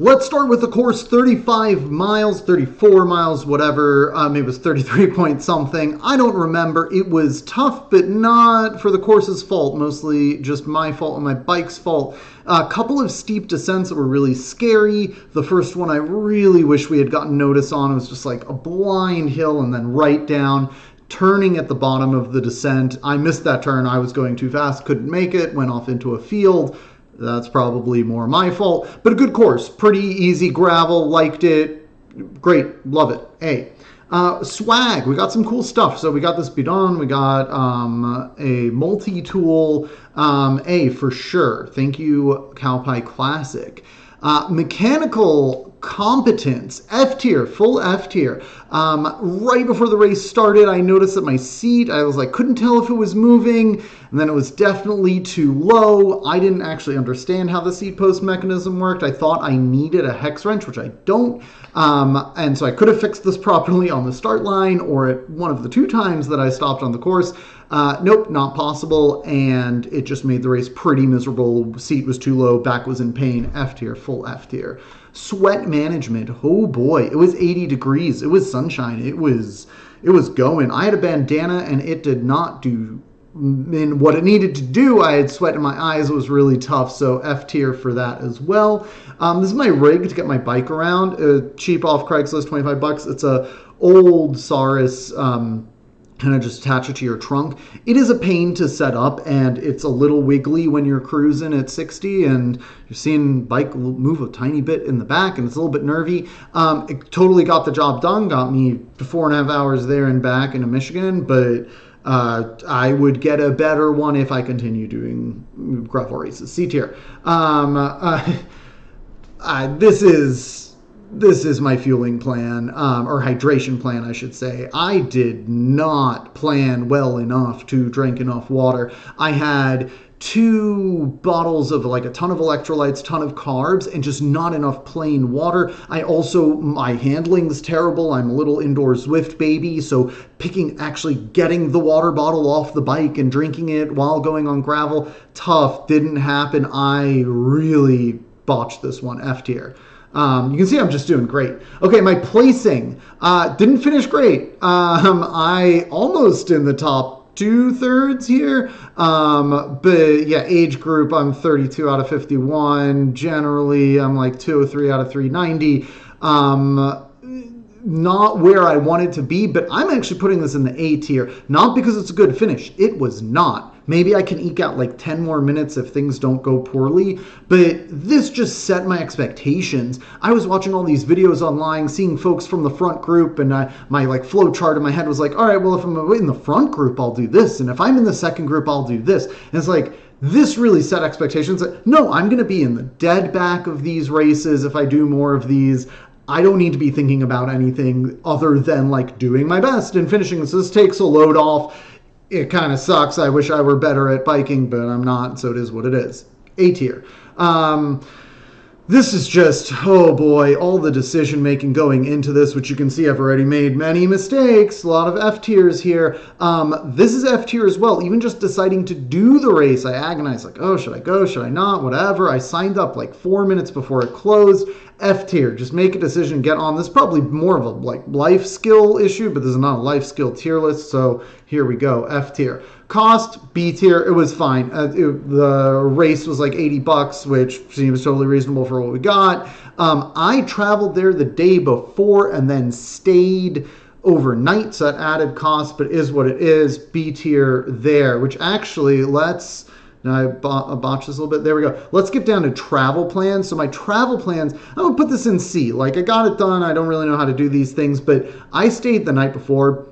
Let's start with the course, 35 miles, 34 miles, whatever. Maybe it was 33 point something. I don't remember. It was tough, but not for the course's fault. Mostly just my fault and my bike's fault. A couple of steep descents that were really scary. The first one I really wish we had gotten notice on. It was just like a blind hill and then right down. Turning at the bottom of the descent. I missed that turn. I was going too fast, couldn't make it, went off into a field. That's probably more my fault, but a good course. Pretty easy gravel, liked it. Great, love it. A. Swag, we got some cool stuff. So we got this bidon, we got a multi-tool. A for sure. Thank you, CowPie Classic. Mechanical competence, F tier, full F tier. Right before the race started, I noticed that my seat, I was like, couldn't tell if it was moving, and then it was definitely too low. I didn't actually understand how the seat post mechanism worked. I thought I needed a hex wrench, which I don't. And so I could have fixed this properly on the start line or at one of the 2 times that I stopped on the course. Nope, not possible, and it just made the race pretty miserable. Seat was too low, back was in pain. F tier, full F tier. Sweat management, oh boy, it was 80 degrees, it was sunshine, it was going. I had a bandana and it did not do in what it needed to do. I had sweat in my eyes, it was really tough, so F tier for that as well. This is my rig to get my bike around, cheap off Craigslist, 25 bucks. It's a old Saurus, kind of just attach it to your trunk. It is a pain to set up, and it's a little wiggly when you're cruising at 60 and you're seeing bike move a tiny bit in the back, and it's a little bit nervy. It totally got the job done, got me 4.5 hours there and back into Michigan, but I would get a better one if I continue doing gravel races. C tier. This is my fueling plan, or hydration plan, I should say. I did not plan well enough to drink enough water. I had 2 bottles of like a ton of electrolytes, ton of carbs, and just not enough plain water. My handling's terrible. I'm a little indoor Zwift baby, so getting the water bottle off the bike and drinking it while going on gravel, tough, didn't happen. I really botched this one, F tier. You can see I'm just doing great. Okay, my placing didn't finish great. I almost in the top 2/3 here. But yeah, age group, I'm 32 out of 51. Generally, I'm like 203 out of 390. Not where I wanted to be, but I'm actually putting this in the A tier, not because it's a good finish. It was not. Maybe I can eke out like 10 more minutes if things don't go poorly, but this just set my expectations. I was watching all these videos online, seeing folks from the front group, and my like flow chart in my head was like, all right, well, if I'm in the front group, I'll do this, and if I'm in the second group, I'll do this. And it's like, this really set expectations. No, I'm going to be in the dead back of these races if I do more of these. I don't need to be thinking about anything other than like doing my best and finishing. So this takes a load off. It kind of sucks. I wish I were better at biking, but I'm not, so it is what it is. A tier. This is just, oh boy, all the decision making going into this, which you can see I've already made many mistakes. A lot of F tiers here. This is F tier as well. Even just deciding to do the race, I agonized, like, oh, should I go? Should I not? Whatever. I signed up like 4 minutes before it closed. F tier. Just make a decision, get on. This is probably more of a like life skill issue, but this is not a life skill tier list, so here we go. F tier. Cost, B tier. It was fine. The race was like 80 bucks, which seems totally reasonable for what we got. I traveled there the day before and then stayed overnight, so that added cost, but is what it is. B tier there, which actually, now I botched this a little bit. There we go. Let's get down to travel plans. So my travel plans, I'm going to put this in C. Like, I got it done. I don't really know how to do these things, but I stayed the night before,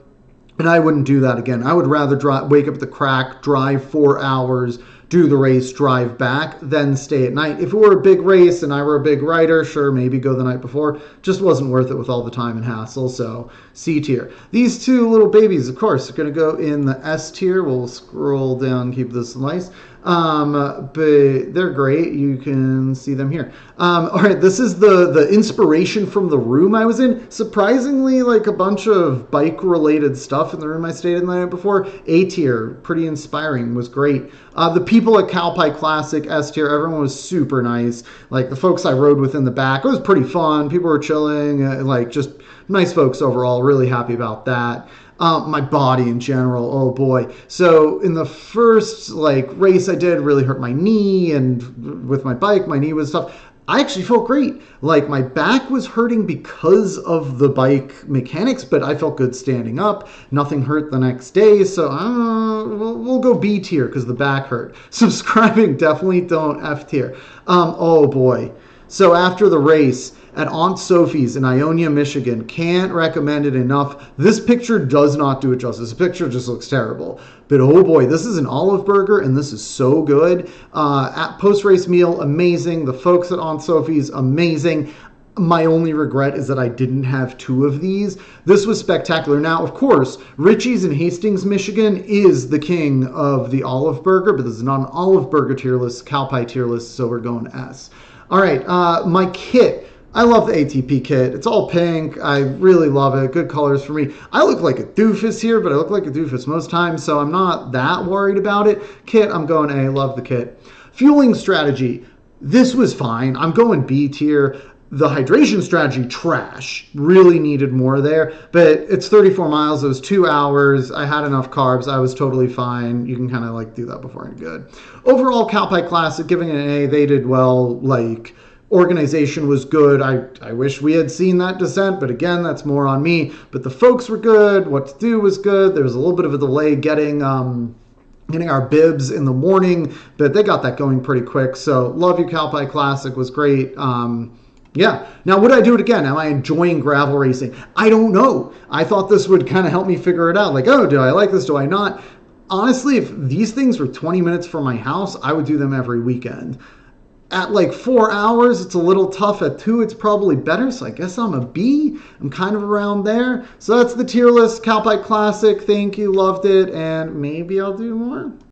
and I wouldn't do that again. I would rather wake up at the crack, drive 4 hours, do the race, drive back, then stay at night. If it were a big race and I were a big rider, sure, maybe go the night before. Just wasn't worth it with all the time and hassle, so C tier. These 2 little babies, of course, are going to go in the S tier. We'll scroll down, keep this nice. But they're great. You can see them here. All right, this is the inspiration from the room I was in. Surprisingly, like a bunch of bike related stuff in the room I stayed in the night before. A tier, pretty inspiring, was great. The people at CowPie Classic, S tier, everyone was super nice. Like the folks I rode with in the back, it was pretty fun. People were chilling, like just nice folks overall. Really happy about that. My body in general, oh boy. So in the first like race I did, really hurt my knee, and with my bike, my knee was tough. I actually felt great. Like my back was hurting because of the bike mechanics, but I felt good standing up. Nothing hurt the next day, so we'll go B tier because the back hurt. Subscribing, definitely don't F tier. Oh boy. So after the race, at Aunt Sophie's in Ionia, Michigan. Can't recommend it enough. This picture does not do it justice. This picture just looks terrible. But oh boy, this is an olive burger, and this is so good. At post-race meal, amazing. The folks at Aunt Sophie's, amazing. My only regret is that I didn't have two of these. This was spectacular. Now, of course, Richie's in Hastings, Michigan is the king of the olive burger, but this is not an olive burger tier list, CowPie tier list, so we're going S. All right, my kit. I love the ATP kit. It's all pink. I really love it. Good colors for me. I look like a doofus here, but I look like a doofus most times, so I'm not that worried about it. Kit, I'm going A. Love the kit. Fueling strategy. This was fine. I'm going B tier. The hydration strategy, trash. Really needed more there. But it's 34 miles. It was 2 hours. I had enough carbs. I was totally fine. You can kind of like do that before you're good. Overall, CowPie Classic, giving it an A. They did well. Like, organization was good. I wish we had seen that descent, but again, that's more on me. But the folks were good. What to do was good. There was a little bit of a delay getting our bibs in the morning, but they got that going pretty quick. So love you, CowPie Classic was great. Yeah. Now, would I do it again? Am I enjoying gravel racing? I don't know. I thought this would kind of help me figure it out. Like, oh, do I like this? Do I not? Honestly, if these things were 20 minutes from my house, I would do them every weekend. At like 4 hours, it's a little tough. At 2, it's probably better. So I guess I'm a B. I'm kind of around there. So that's the tier list. CowPie Classic. Thank you. Loved it. And maybe I'll do more.